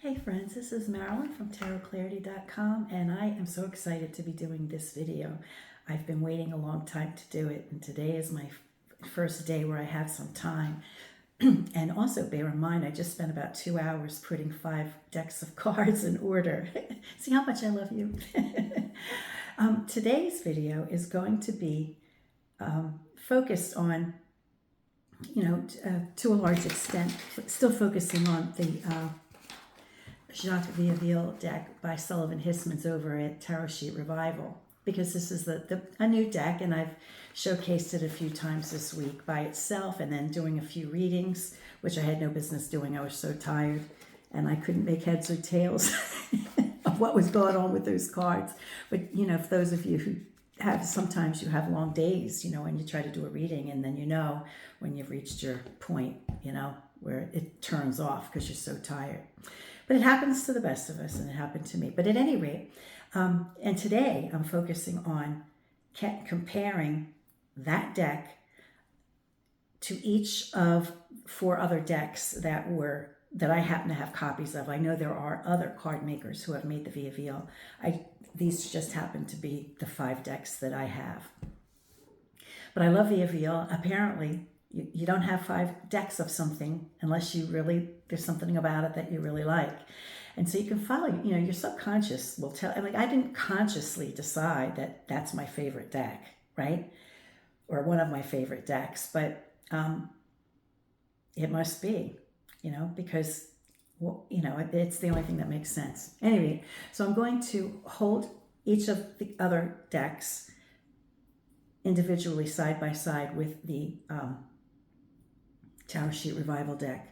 Hey friends, this is Marilyn from tarotclarity.com, and I am so excited to be doing this video. I've been waiting a long time to do it, and today is my first day where I have some time. And also bear in mind, I just spent about 2 hours putting 5 decks of cards in order. See how much I love you? Today's video is going to be focused on, to a large extent, still focusing on the Jacques Vievil deck by Sullivan Hismans over at Tarot Sheet Revival, because this is a new deck, and I've showcased it a few times this week by itself, and then doing a few readings, which I had no business doing. I was so tired, and I couldn't make heads or tails of what was going on with those cards. But, for those of you who sometimes you have long days, and you try to do a reading, and then when you've reached your point, where it turns off because you're so tired. But it happens to the best of us, and it happened to me. But at any rate, and today I'm focusing on comparing that deck to each of 4 other decks that I happen to have copies of. I know there are other card makers who have made the Vievil. These just happen to be the 5 decks that I have. But I love Vievil. Apparently, you don't have 5 decks of something unless there's something about it that you really like. And so you can follow, your subconscious will tell. I didn't consciously decide that that's my favorite deck, right? Or one of my favorite decks, but it must be, because, it's the only thing that makes sense. Anyway, so I'm going to hold each of the other decks individually side by side with the Tarot Sheet Revival deck.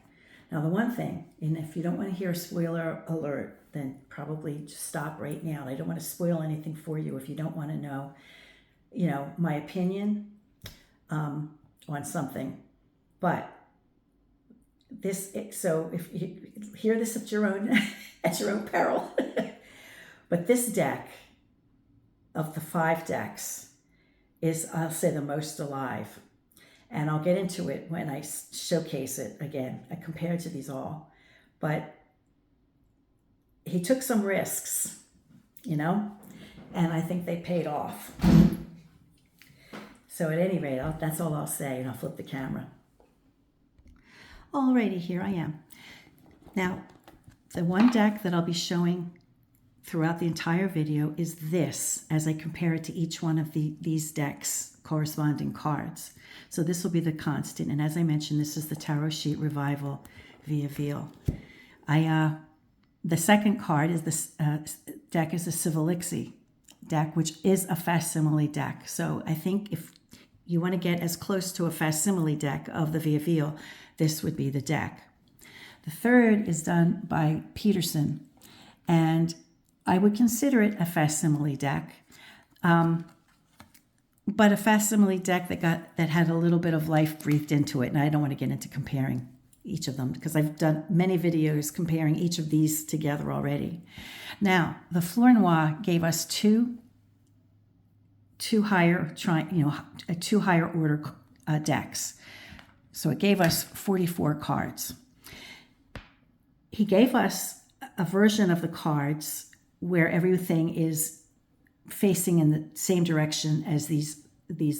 Now, the one thing, and if you don't want to hear a spoiler alert, then probably just stop right now. I don't want to spoil anything for you if you don't want to know, my opinion on something. But so if you hear this at your own peril, but this deck of the 5 decks is, I'll say, the most alive. And I'll get into it when I showcase it again. I compare it to these all. But he took some risks, and I think they paid off. So at any rate, that's all I'll say, and I'll flip the camera. Alrighty, here I am. Now, the one deck that I'll be showing throughout the entire video is this, as I compare it to each one of these decks' corresponding cards. So this will be the constant. And as I mentioned, this is the Tarot Sheet Revival Vievil. The second card is this deck is a Elixir deck, which is a facsimile deck. So I think if you want to get as close to a facsimile deck of the Vievil, this would be the deck. The third is done by Peterson, and I would consider it a facsimile deck. But a facsimile deck that had a little bit of life breathed into it. And I don't want to get into comparing each of them because I've done many videos comparing each of these together already. Now, the FLNOI gave us two higher order decks. So it gave us 44 cards. He gave us a version of the cards where everything is facing in the same direction as these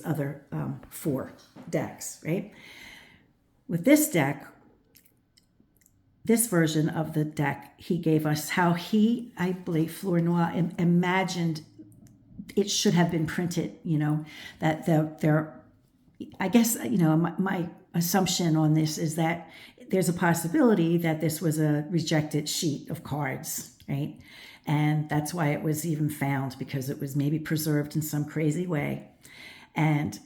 other 4 decks, right? With this deck, this version of the deck, he gave us how I believe, FLNOI imagined it should have been printed, that I guess, my assumption on this is that there's a possibility that this was a rejected sheet of cards, right? And that's why it was even found, because it was maybe preserved in some crazy way. And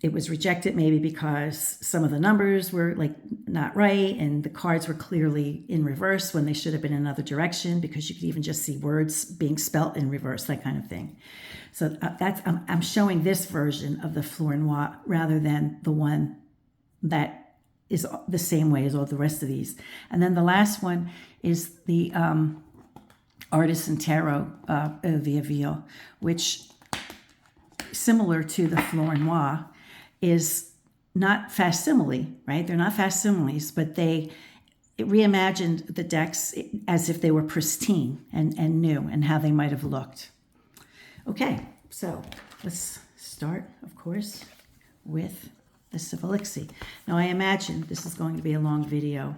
it was rejected maybe because some of the numbers were not right, and the cards were clearly in reverse when they should have been in another direction, because you could even just see words being spelt in reverse, that kind of thing. So I'm showing this version of the FLNOI rather than the one that is the same way as all the rest of these. And then the last one is the Artisan Tarot Vievil, which, similar to the FLNOI, is not facsimile, right? They're not facsimiles, but it reimagined the decks as if they were pristine and new, and how they might have looked. Okay, so let's start, of course, with the Civilixie. Now, I imagine this is going to be a long video,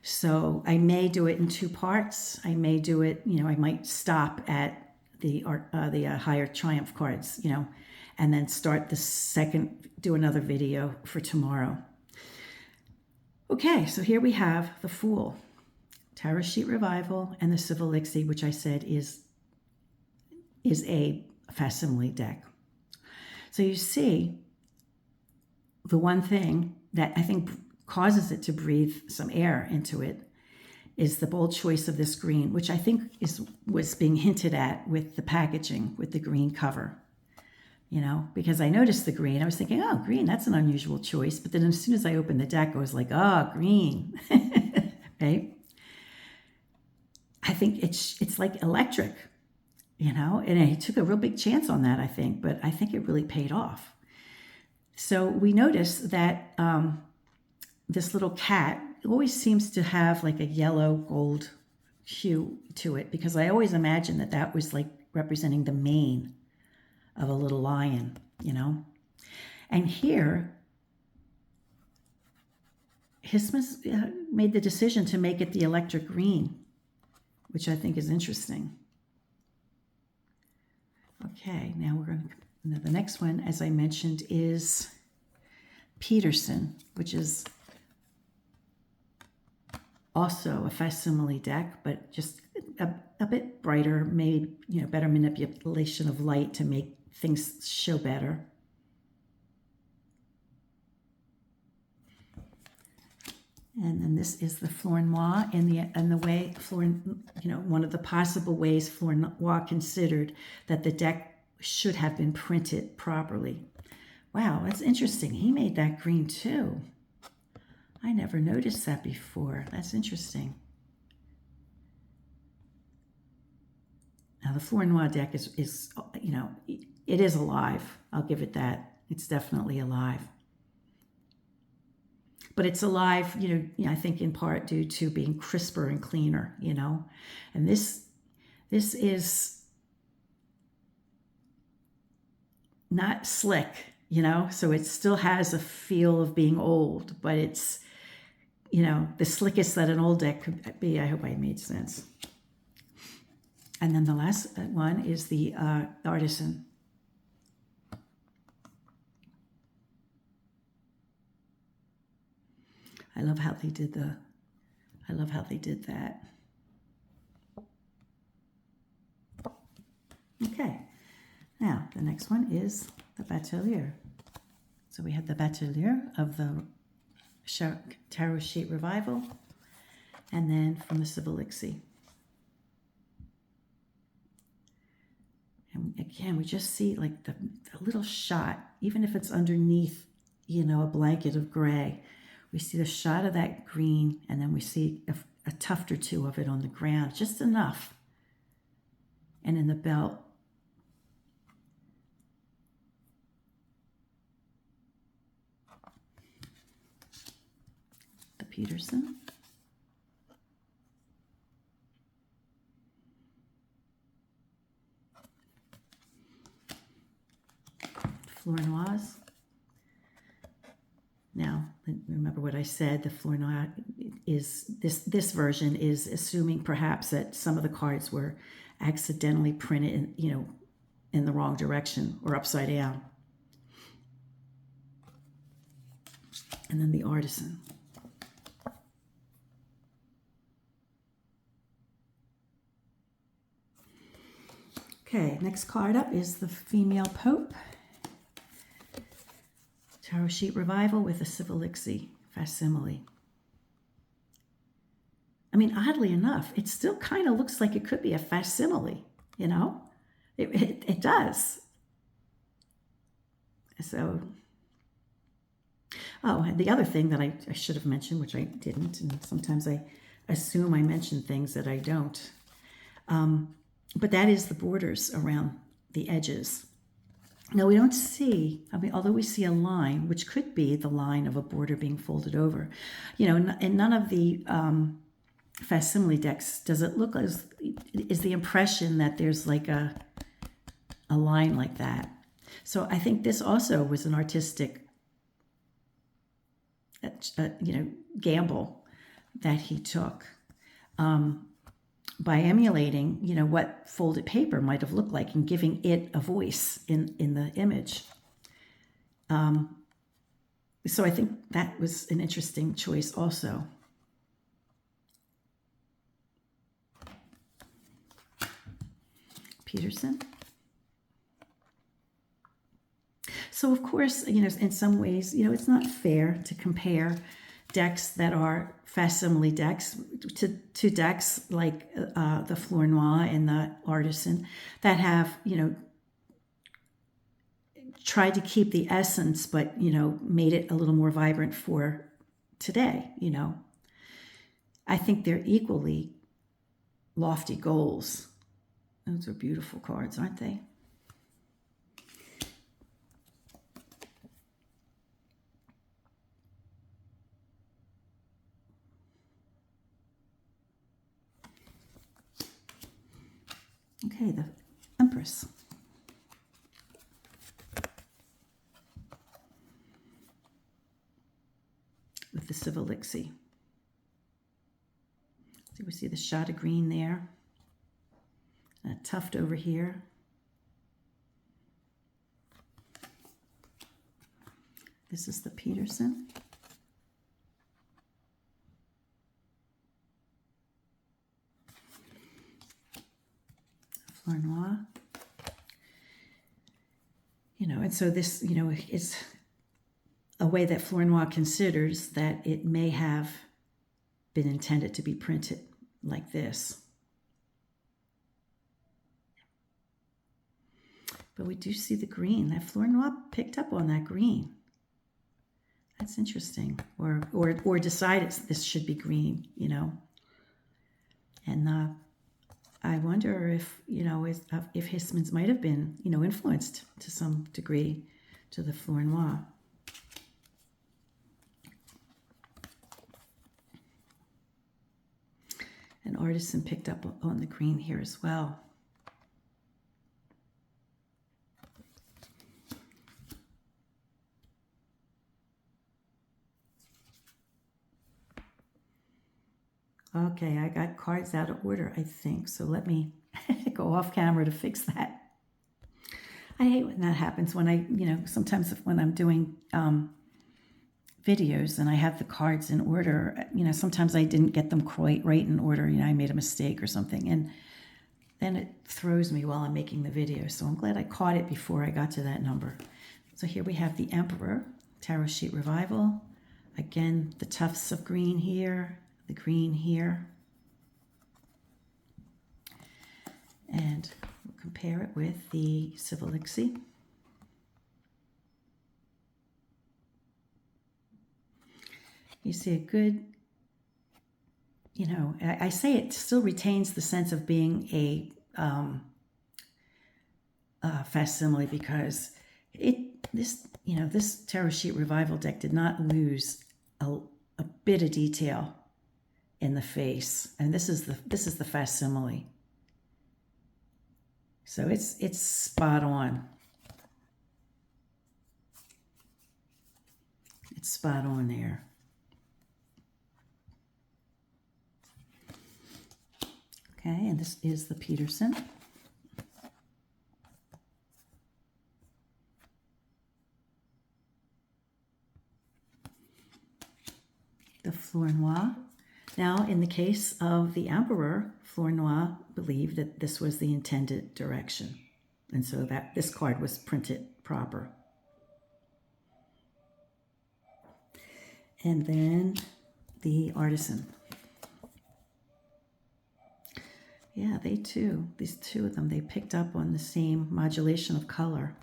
so I may do it in two parts. I may do it, I might stop at the higher triumph cards, and then start the second, do another video for tomorrow. Okay, so here we have the Fool, Tarot Sheet Revival, and the Civilixie, which I said is a facsimile deck. So you see, the one thing that I think causes it to breathe some air into it is the bold choice of this green, which I think was being hinted at with the packaging, with the green cover. Because I noticed the green. I was thinking, oh, green, that's an unusual choice. But then as soon as I opened the deck, I was like, oh, green, right? I think it's like electric, and I took a real big chance on that, I think, but I think it really paid off. So we noticed that this little cat always seems to have like a yellow gold hue to it, because I always imagined that was like representing the mane of a little lion, And here, Hismus made the decision to make it the electric green, which I think is interesting. Okay, now the next one, as I mentioned, is Peterson, which is also a facsimile deck, but just a bit brighter, maybe, better manipulation of light to make things show better. And then this is the FLNOI, and the way one of the possible ways FLNOI considered that the deck should have been printed properly. Wow, that's interesting. He made that green too. I never noticed that before. That's interesting. Now the FLNOI deck is it is alive. I'll give it that. It's definitely alive. But it's alive, I think in part due to being crisper and cleaner, And this is not slick, so it still has a feel of being old, but it's, the slickest that an old deck could be. I hope I made sense. And then the last one is the Artisan. I love how they did that. Okay, now the next one is the Batelier. So we have the Batelier of the Tarot Sheet Revival, and then from the Civilixie. And again, we just see like the little shot, even if it's underneath, a blanket of gray. We see the shot of that green, and then we see a tuft or two of it on the ground, just enough. And in the belt, the Peterson. FLNOIs. Now, remember what I said, the FLNOI is, this version is assuming perhaps that some of the cards were accidentally printed in the wrong direction or upside down. And then the Artisan. Okay, next card up is the Female Pope. Tarot Sheet Revival with a Civilixie facsimile. I mean, oddly enough, it still kind of looks like it could be a facsimile, It does. So, oh, and the other thing that I should have mentioned, which I didn't, and sometimes I assume I mention things that I don't, but that is the borders around the edges. Now we don't see, I mean, although we see a line, which could be the line of a border being folded over, you know, in none of the facsimile decks does it look as, is the impression that there's like a line like that. So I think this also was an artistic, you know, gamble that he took by emulating, you know, what folded paper might have looked like and giving it a voice in the image. So I think that was an interesting choice also. Peterson. So of course, you know, in some ways, you know, it's not fair to compare decks that are facsimile decks to decks like the FLNOI and the Artisan that have, you know, tried to keep the essence, but, you know, made it a little more vibrant for today, you know. I think they're equally lofty goals. Those are beautiful cards, aren't they? Okay, the Empress. With the CIVI Elixir. So we see the shot of green there. A tuft over here. This is the Peterson. FLNOI. You know, and so this, you know, is a way that FLNOI considers that it may have been intended to be printed like this. But we do see the green. That FLNOI picked up on that green. That's interesting. Or decided this should be green, you know. And I wonder if, you know, if Hissman's might have been, you know, influenced to some degree to the FLNOI. An Artisan picked up on the green here as well. Okay, I got cards out of order, I think. So let me go off camera to fix that. I hate when that happens when I, you know, sometimes when I'm doing videos and I have the cards in order, you know, sometimes I didn't get them quite right in order. You know, I made a mistake or something. And then it throws me while I'm making the video. So I'm glad I caught it before I got to that number. So here we have the Emperor, Tarot Sheet Revival. Again, the tufts of green here. The green here, and we'll compare it with the CIVI Elixir. You see a good, you know, I say it still retains the sense of being a facsimile because this Tarot Sheet Revival deck did not lose a bit of detail in the face, and this is the facsimile. So it's spot on. It's spot on there. Okay, and this is the Peterson. The FLNOI. Now, in the case of the Emperor, FLNOI believed that this was the intended direction, and so that this card was printed proper. And then the Artisan. Yeah, they too, these two of them, they picked up on the same modulation of color.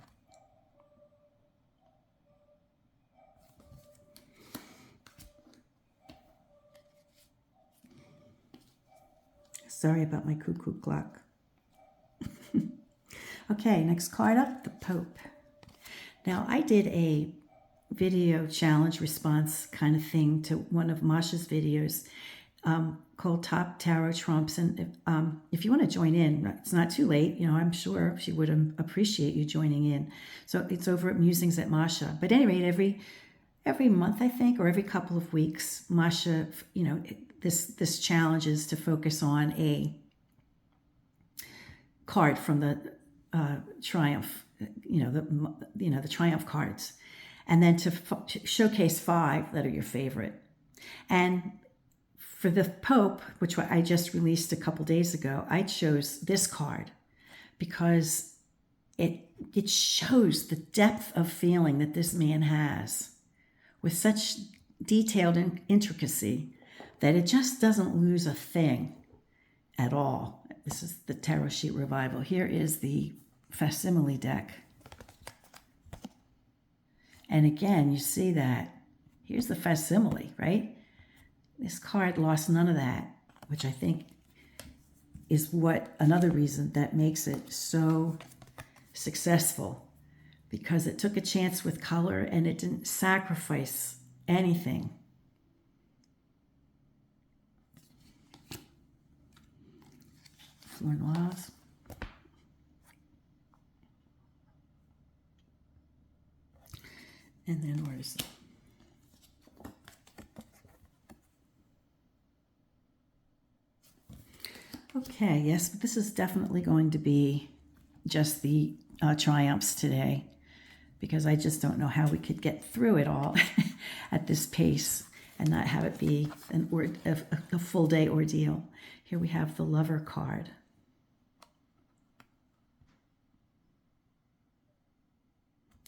Sorry about my cuckoo clock. Okay, next card up, the Pope. Now, I did a video challenge response kind of thing to one of Masha's videos called Top Tarot Trumps. And if you want to join in, it's not too late. You know, I'm sure she would appreciate you joining in. So it's over at Musings at Masha. But at any rate, every month, I think, or every couple of weeks, Masha, you know, this challenge is to focus on a card from the Triumph, the Triumph cards, and then to showcase 5 that are your favorite. And for the Pope, which I just released a couple days ago, I chose this card because it shows the depth of feeling that this man has with such detailed intricacy that it just doesn't lose a thing at all. This is the Tarot Sheet Revival. Here is the facsimile deck. And again, you see that. Here's the facsimile, right? This card lost none of that, which I think is another reason that makes it so successful, because it took a chance with color and it didn't sacrifice anything. FLNOI. And then where's it? Okay, yes, but this is definitely going to be just the triumphs today, because I just don't know how we could get through it all at this pace and not have it be a full day ordeal. Here we have the Lover card.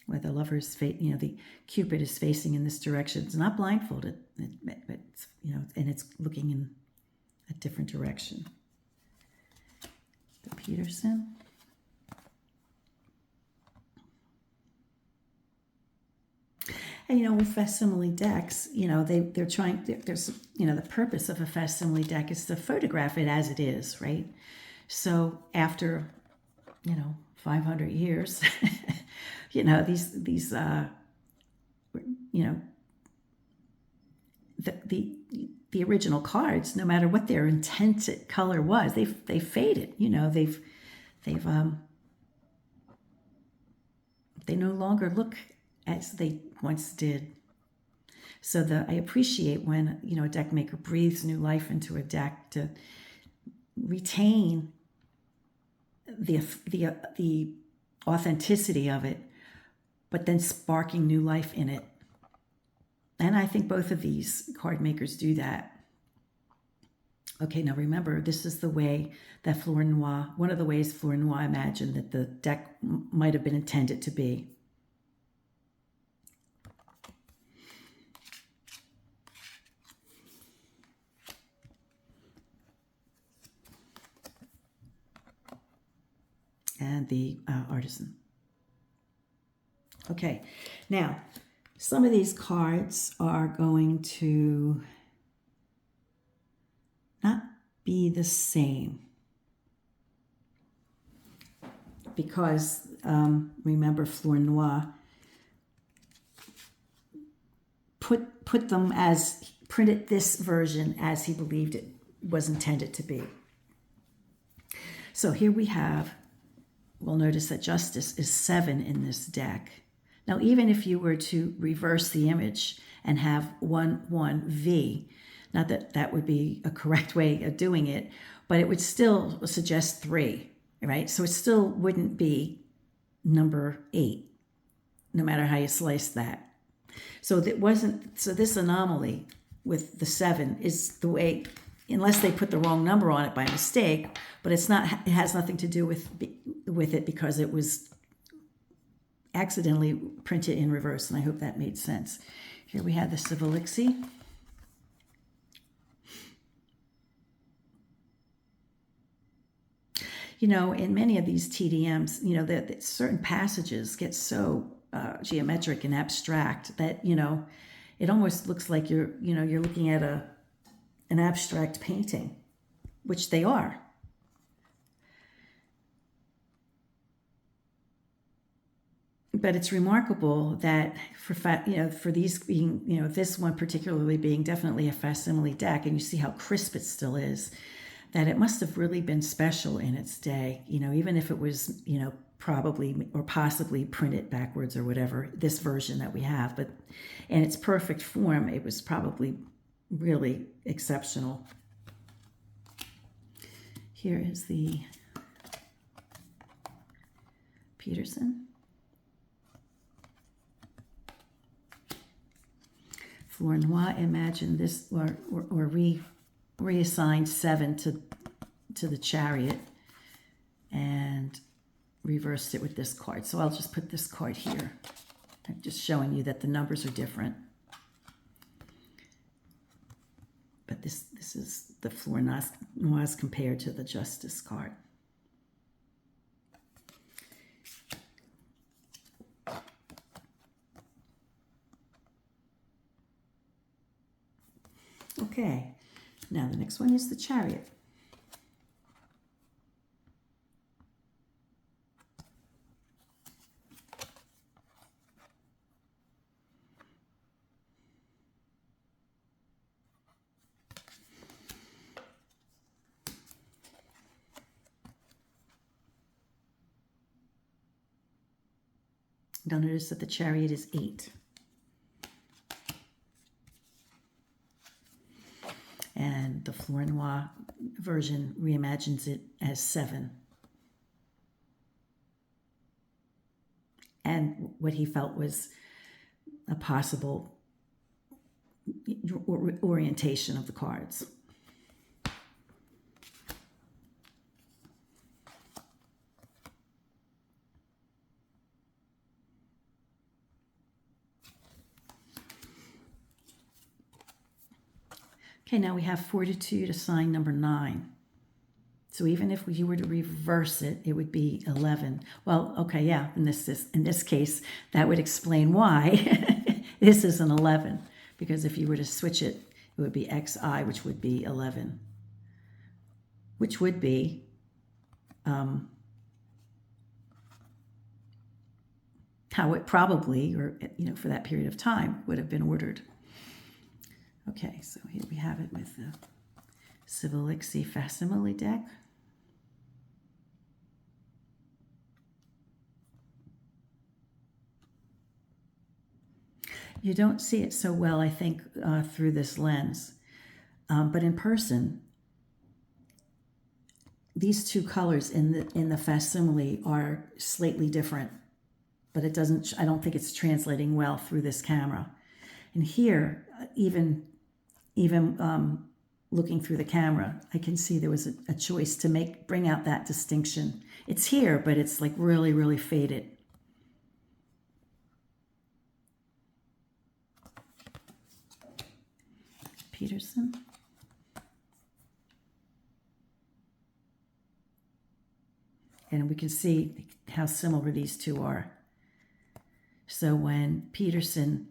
Where the lover's the Cupid is facing in this direction. It's not blindfolded, it's, and it's looking in a different direction. The Peterson. And with facsimile decks, they're trying. There's the purpose of a facsimile deck is to photograph it as it is, right? So after 500 years, these the original cards, no matter what their intended color was, they faded. They no longer look as they once did. So I appreciate when a deck maker breathes new life into a deck to retain the authenticity of it, but then sparking new life in it. And I think both of these card makers do that. Okay, now remember, this is the way that FLNOI, one of the ways FLNOI imagined that the deck might have been intended to be. And the Artisan. Okay, now some of these cards are going to not be the same because remember FLNOI put them as printed this version as he believed it was intended to be. So here we have. We'll notice that Justice is 7 in this deck. Now, even if you were to reverse the image and have 1-1-V, not that that would be a correct way of doing it, but it would still suggest 3, right? So it still wouldn't be number 8, no matter how you slice that. So this anomaly with the 7 is the way, unless they put the wrong number on it by mistake, but it has nothing to do with it because it was accidentally printed in reverse, and I hope that made sense. Here we have the Elixir. In many of these TDMs, that certain passages get so geometric and abstract that, it almost looks like you're looking at an abstract painting, which they are. but it's remarkable that for these being, this one particularly being definitely a facsimile deck, and you see how crisp it still is, that it must have really been special in its day, even if it was, probably or possibly printed backwards or whatever, this version that we have, but in its perfect form, it was probably really exceptional. Here is the Peterson. FLNOI imagined this, or reassigned 7 to the Chariot and reversed it with this card. So I'll just put this card here. I'm just showing you that the numbers are different. But this is the FLNOIs compared to the Justice card. Okay, now the next one is the Chariot. You'll notice that the Chariot is 8. And the FLNOI version reimagines it as 7. And what he felt was a possible orientation of the cards. Okay, now we have fortitude assigned number 9. So even if you were to reverse it, it would be 11. Well, okay, yeah, in this case, that would explain why this is an 11. Because if you were to switch it, it would be XI, which would be 11. Which would be how it probably, or for that period of time, would have been ordered. Okay, so here we have it with the Elixir facsimile deck. You don't see it so well, I think, through this lens. But in person, these two colors in the facsimile are slightly different. But I don't think it's translating well through this camera. And here, even looking through the camera, I can see there was a choice to bring out that distinction. It's here, but it's like really, really faded. Peterson. And we can see how similar these two are. So when Peterson,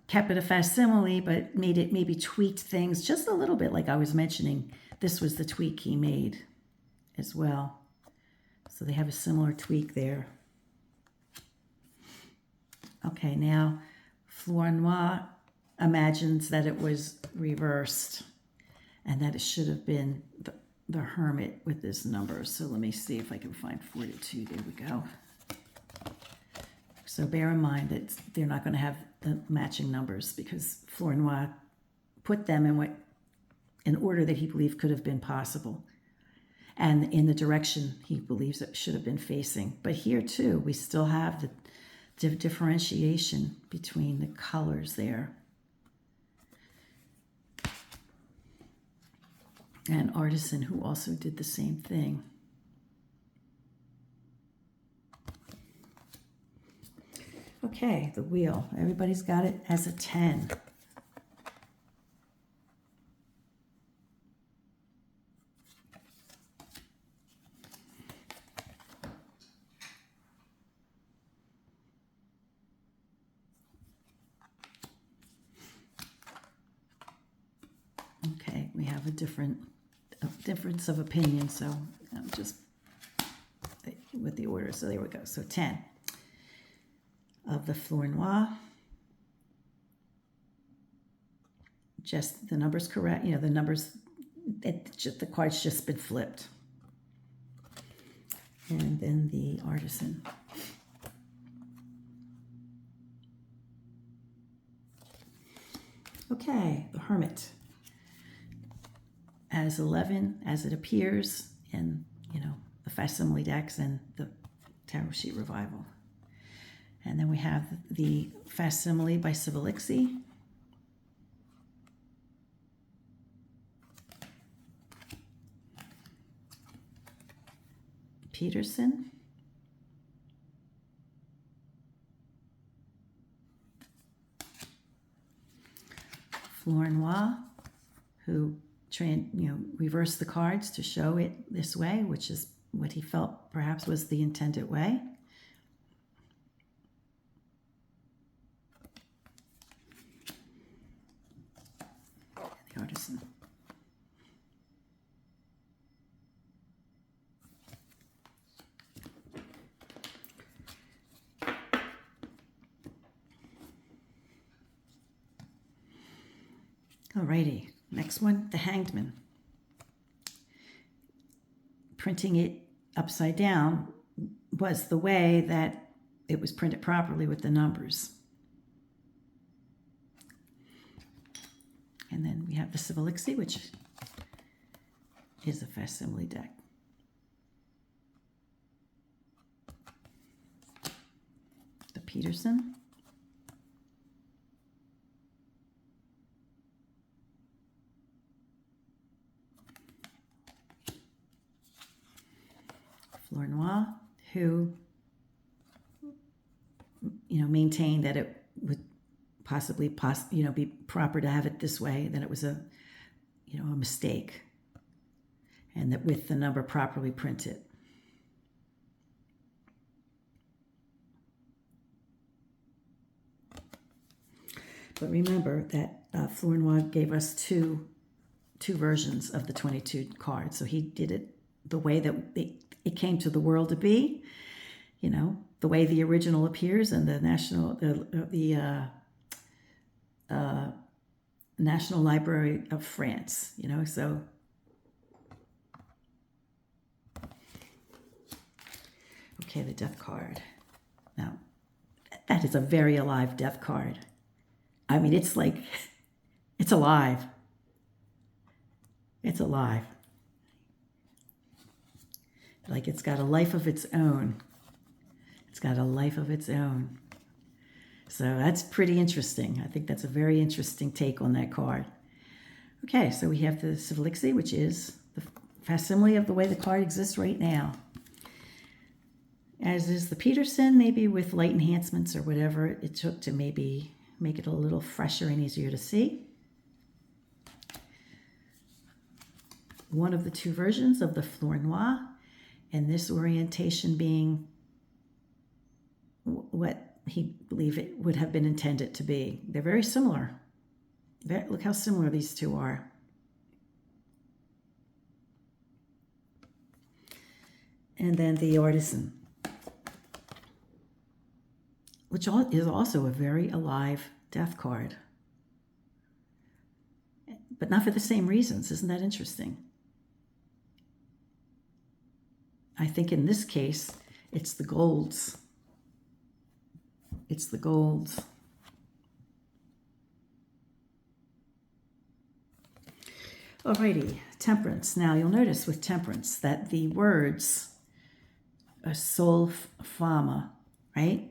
kept it a facsimile, but maybe tweaked things just a little bit, like I was mentioning. This was the tweak he made as well. So they have a similar tweak there. Okay, now FLNOI imagines that it was reversed and that it should have been the Hermit with this number. So let me see if I can find 42. There we go. So bear in mind that they're not going to have the matching numbers because FLNOI put them in order that he believed could have been possible and in the direction he believes it should have been facing. But here too, we still have the differentiation between the colors there. And Artisan, who also did the same thing. Okay, the wheel. Everybody's got it as a 10. Okay, we have a difference of opinion, so I'm just with the order. So there we go. So 10. of the FLNOI. Just the numbers correct, you know, the numbers, the card's just been flipped. And then the artisan. Okay, the hermit. As 11 as it appears in, you know, the facsimile decks and the tarot sheet revival. And then we have the facsimile by Elixir. Peterson. FLNOI, who reversed the cards to show it this way, which is what he felt perhaps was the intended way. The artisan. Alrighty, next one, the Hanged Man. Printing it upside down was the way that it was printed properly with the numbers. And then we have the Elixir, which is a facsimile deck. The Peterson. FLNOI, who, you know, maintained that it would possibly, be proper to have it this way, that it was a mistake, and that with the number properly printed. But remember that FLNOI gave us two versions of the 22 cards, so he did it the way that it came to the world to be, you know, the way the original appears in the National Library of France, you know, so. Okay, the death card. Now, that is a very alive death card. I mean, it's like, it's alive. It's alive. Like it's got a life of its own. It's got a life of its own. So that's pretty interesting. I think that's a very interesting take on that card. Okay, so we have the Elixir, which is the facsimile of the way the card exists right now. As is the Peterson, maybe with light enhancements or whatever it took to maybe make it a little fresher and easier to see. One of the two versions of the FLNOI, and this orientation being what he believed it would have been intended to be. They're very similar. Look how similar these two are. And then the artisan, which is also a very alive death card. But not for the same reasons. Isn't that interesting? I think in this case, it's the golds. It's the golds. Alrighty, Temperance. Now you'll notice with Temperance that the words sol fama, right,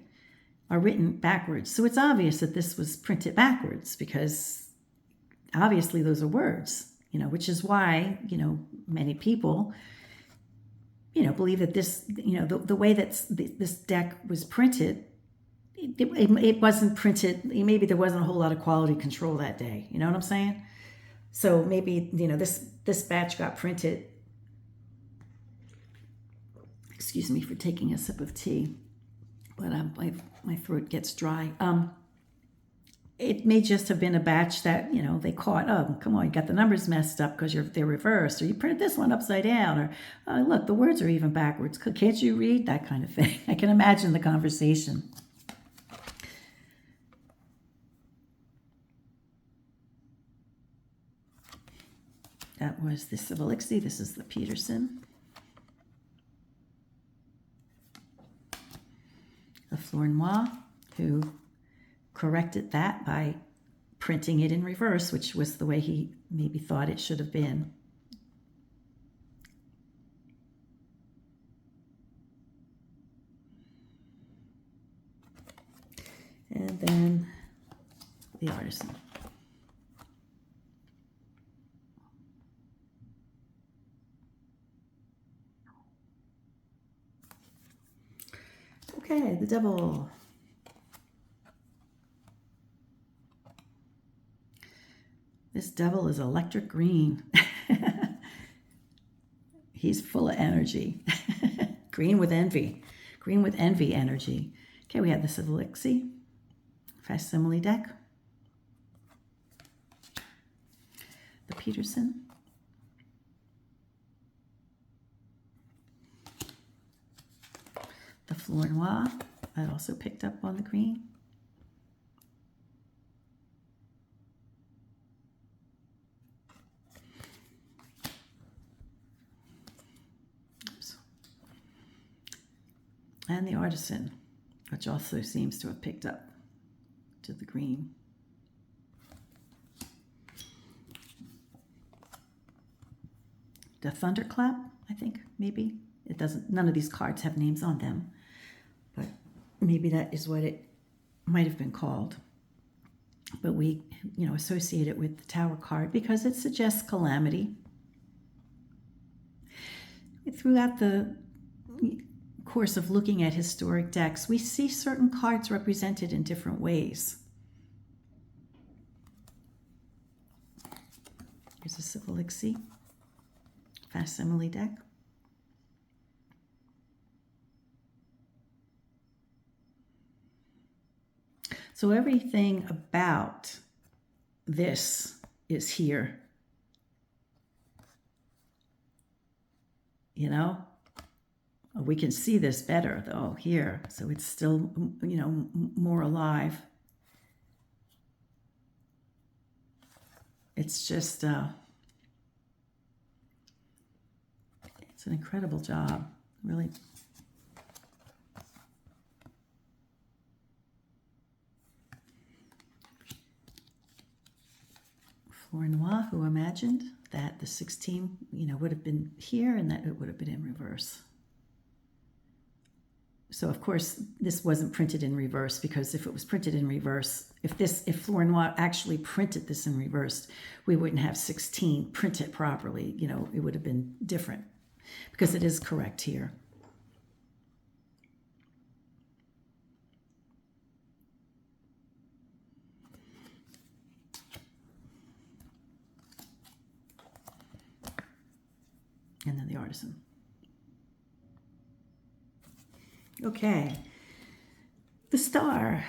are written backwards. So it's obvious that this was printed backwards because obviously those are words, you know, which is why, you know, many people, you know, believe that this, you know, the way that this deck was printed, it wasn't printed, maybe there wasn't a whole lot of quality control that day. You know what I'm saying? So maybe, you know, this batch got printed. Excuse me for taking a sip of tea, but my throat gets dry. It may just have been a batch that, you know, they caught, oh, come on, you got the numbers messed up because they're reversed, or you printed this one upside down, or look, the words are even backwards. Can't you read? That kind of thing. I can imagine the conversation. That was the Elixir. This is the Peterson. The FLNOI, who corrected that by printing it in reverse, which was the way he maybe thought it should have been. And then the artisan. Okay, the devil. This devil is electric green. He's full of energy. Green with envy. Green with envy energy. Okay, we have the Elixir. Facsimile deck. The Peterson. The FLNOI, I also picked up on the green. Oops. And the artisan, which also seems to have picked up to the green. The thunderclap, I think, maybe. It doesn't, none of these cards have names on them, but maybe that is what it might have been called. But we, associate it with the Tower card because it suggests calamity. Throughout the course of looking at historic decks, we see certain cards represented in different ways. Here's a Elixir facsimile deck. So everything about this is here. We can see this better though here. So it's still, more alive. It's just, it's an incredible job, really. FLNOI, who imagined that the 16, would have been here and that it would have been in reverse. So of course, this wasn't printed in reverse, because if it was printed in reverse, if FLNOI actually printed this in reverse, we wouldn't have 16 printed properly. It would have been different, because it is correct here. And then the artisan. Okay, the star.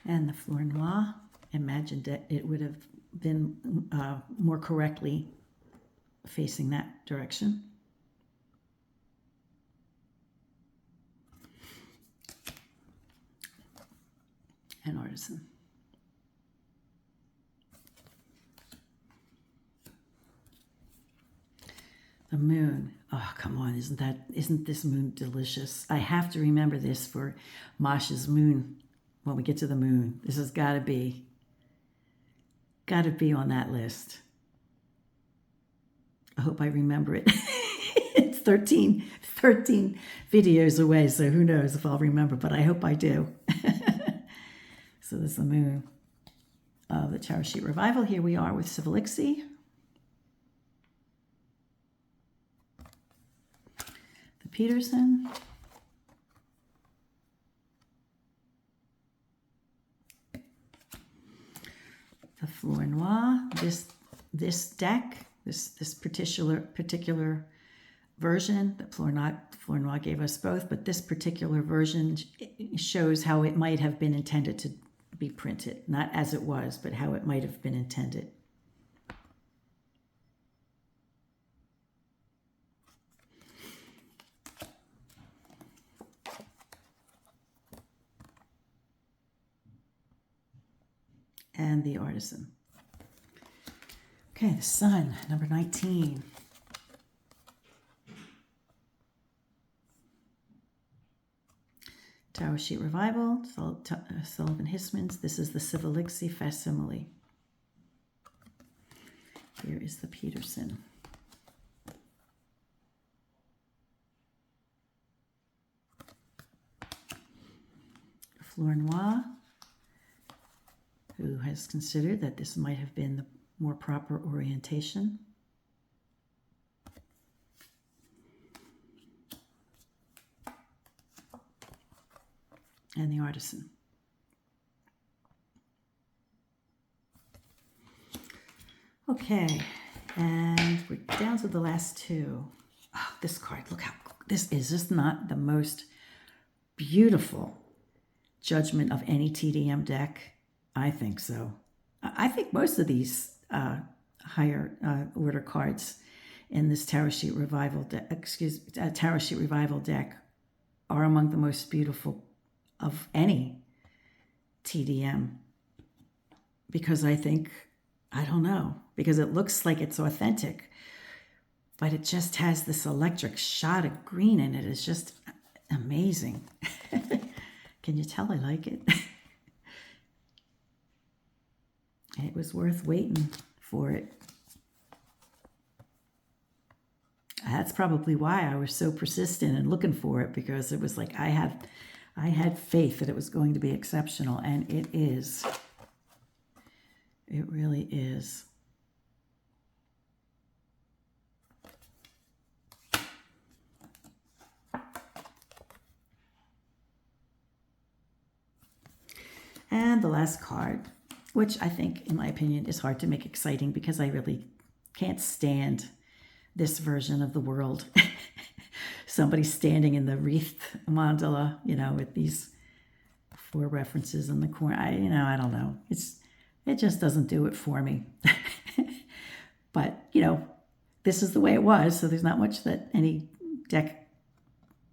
And the FLNOI imagined that it would have been more correctly facing that direction. And artisan. The moon. Oh, come on, isn't this moon delicious? I have to remember this for Masha's moon when we get to the moon. This has got to be on that list. I hope I remember it. It's 13 videos away, so who knows if I'll remember, but I hope I do. So there's the moon of the Chariot revival. Here we are with Elixir. The Peterson. The FLNOI. This deck, this particular version that FLNOI gave us both, but this particular version shows how it might have been intended to be printed. Not as it was, but how it might have been intended. And the artisan. Okay, the sun, number 19. Tarot Sheet Revival, Sullivan Hismans. This is the Elixir facsimile. Here is the Peterson. FLNOI, who has considered that this might have been the more proper orientation. And the artisan. Okay, and we're down to the last two. Oh, this card, look how this is. This not the most beautiful judgment of any TDM deck? I think so. I think most of these higher order cards in this Tarot Sheet Revival Tarot Sheet Revival deck are among the most beautiful of any TDM, because I think, I don't know, because it looks like it's authentic, but it just has this electric shot of green in it. It's just amazing. Can you tell I like it? It was worth waiting for it. That's probably why I was so persistent in looking for it, because it was like I had faith that it was going to be exceptional, and it is. It really is. And the last card, which I think, in my opinion, is hard to make exciting, because I really can't stand this version of the world. Somebody standing in the wreathed mandala, you know, with these 4 references in the corner. I don't know. It just doesn't do it for me. But, you know, this is the way it was, so there's not much that any deck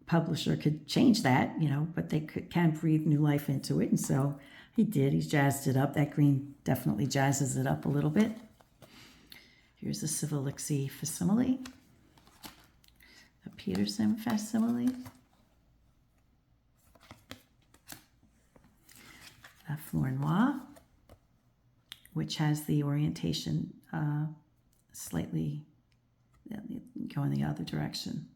publisher could change that, you know, but they can breathe new life into it, and so he did. He's jazzed it up. That green definitely jazzes it up a little bit. Here's the Elixir facsimile, the Peterson facsimile, the FLNOI, which has the orientation slightly going the other direction,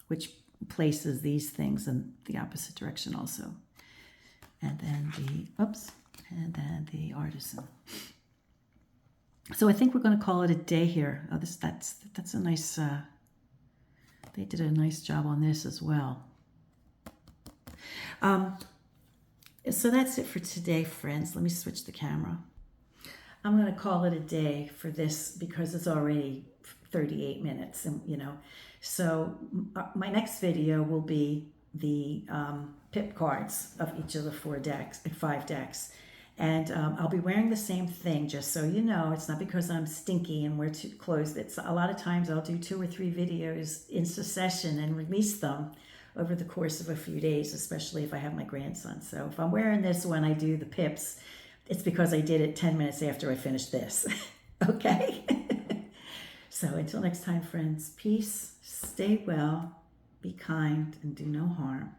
which places these things in the opposite direction also. And then the artisan. So I think we're going to call it a day here. Oh, that's a nice. They did a nice job on this as well. So that's it for today, friends. Let me switch the camera. I'm going to call it a day for this, because it's already 38 minutes, and you know. So my next video will be the pip cards of each of the 5 decks. And I'll be wearing the same thing, just so you know. It's not because I'm stinky and we're too close. It's a lot of times I'll do 2 or 3 videos in succession and release them over the course of a few days, especially if I have my grandson. So if I'm wearing this when I do the pips, it's because I did it 10 minutes after I finished this. Okay? So until next time, friends, peace, stay well, be kind, and do no harm.